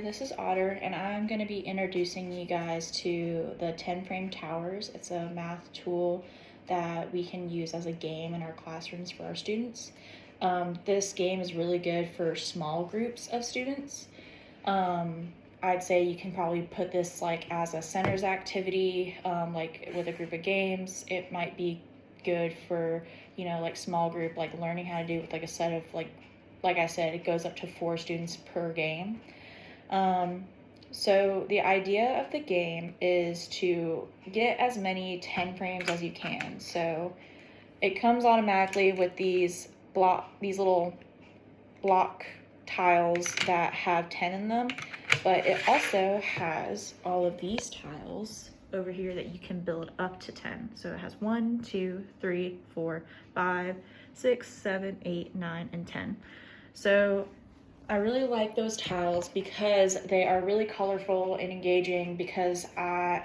this is Otter, and I'm going to be introducing you guys to the 10 frame towers. It's a math tool that we can use as a game in our classrooms for our students. This game is really good for small groups of students. I'd say you can probably put this like as a centers activity, like with a group of games. It might be good for, like small group, like learning how to do with like a set of like I said, it goes up to 4 students per game. So the idea of the game is to get as many 10 frames as you can. So it comes automatically with these little block tiles that have 10 in them, but it also has all of these tiles over here that you can build up to 10. So it has 1, 2, 3, 4, 5, 6, 7, 8, 9, and 10. So I really like those tiles because they are really colorful and engaging, because a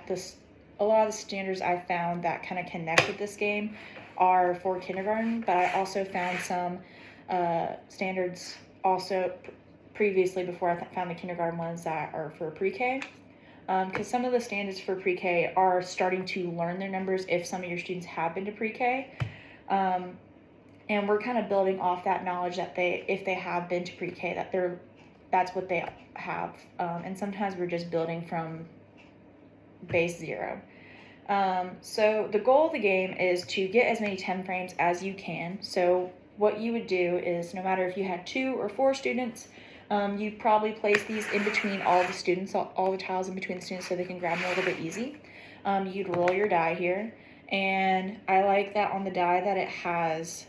lot of the standards I found that kind of connect with this game are for kindergarten, but I also found some standards also previously before I found the kindergarten ones that are for pre-K. Because some of the standards for pre-K are starting to learn their numbers if some of your students have been to pre-K. And we're kind of building off that knowledge that if they have been to pre-K, that's what they have. And sometimes we're just building from base 0. So the goal of the game is to get as many 10 frames as you can. So what you would do is, no matter if you had 2 or 4 students, you'd probably place these in between all the students, all the tiles in between the students, so they can grab them a little bit easy. You'd roll your die here, and I like that on the die that it has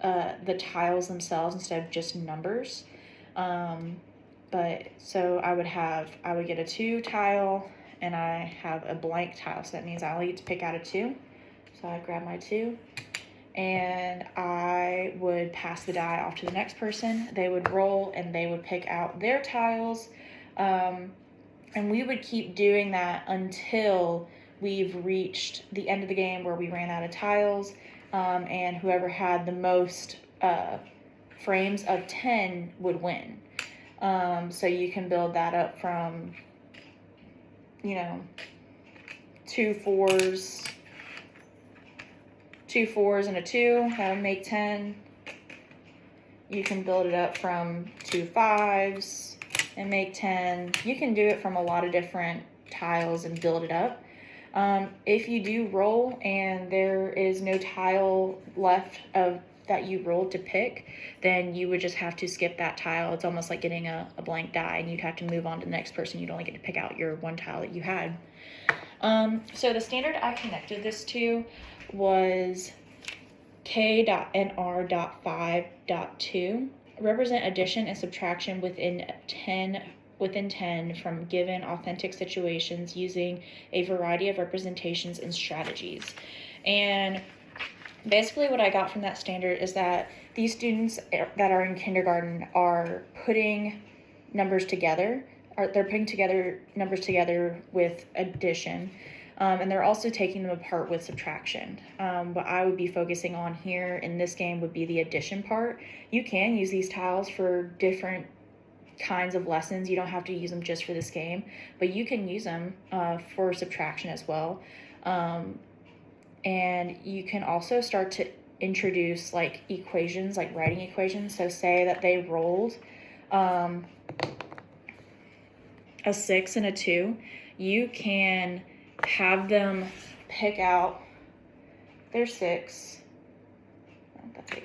the tiles themselves instead of just numbers. But so I would get a 2 tile, and I have a blank tile, so that means I only get to pick out a 2. So I grab my 2, and I would pass the die off to the next person. They would roll, and they would pick out their tiles, and we would keep doing that until we've reached the end of the game where we ran out of tiles. And whoever had the most frames of 10 would win. So you can build that up from, 2 4s and a 2, that would make 10. You can build it up from 2 5s and make 10. You can do it from a lot of different tiles and build it up. If you do roll and there is no tile left that you rolled to pick, then you would just have to skip that tile. It's almost like getting a blank die, and you'd have to move on to the next person. You'd only get to pick out your 1 tile that you had. So the standard I connected this to was K.NR.5.2, represent addition and subtraction within 10 from given authentic situations using a variety of representations and strategies. And basically what I got from that standard is that these students that are in kindergarten are putting numbers together, they're putting numbers together with addition, and they're also taking them apart with subtraction. What I would be focusing on here in this game would be the addition part. You can use these tiles for different kinds of lessons. You don't have to use them just for this game, but you can use them for subtraction as well. And you can also start to introduce like equations, like writing equations. So say that they rolled a 6 and a 2, you can have them pick out their 6. That's 8.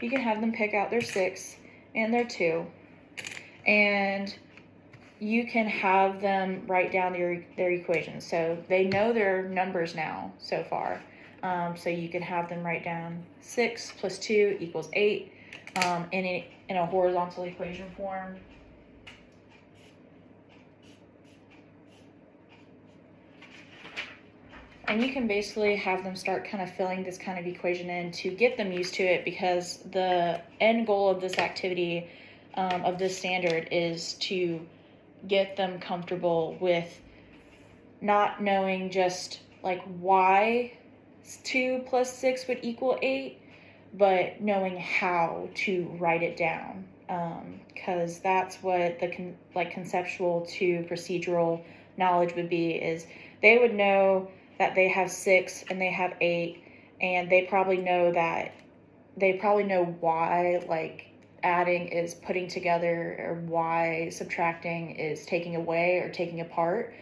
You can have them pick out their 6 and their 2. And you can have them write down their equations. So they know their numbers now so far. So you can have them write down 6 plus 2 equals 8 in a horizontal equation form. And you can basically have them start kind of filling this kind of equation in to get them used to it, because the end goal of this activity, of this standard, is to get them comfortable with not knowing just like why 2 plus 6 would equal 8, but knowing how to write it down, because that's what the conceptual to procedural knowledge would be. Is they would know that they have 6 and they have 8, and they probably know why, like, adding is putting together, or why subtracting is taking away or taking apart.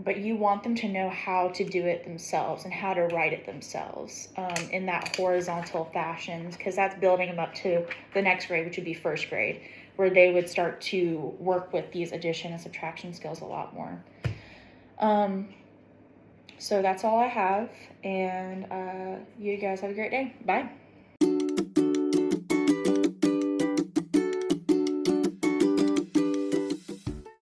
But you want them to know how to do it themselves and how to write it themselves, in that horizontal fashion, because that's building them up to the next grade, which would be first grade, where they would start to work with these addition and subtraction skills a lot more. So that's all I have, and you guys have a great day. Bye.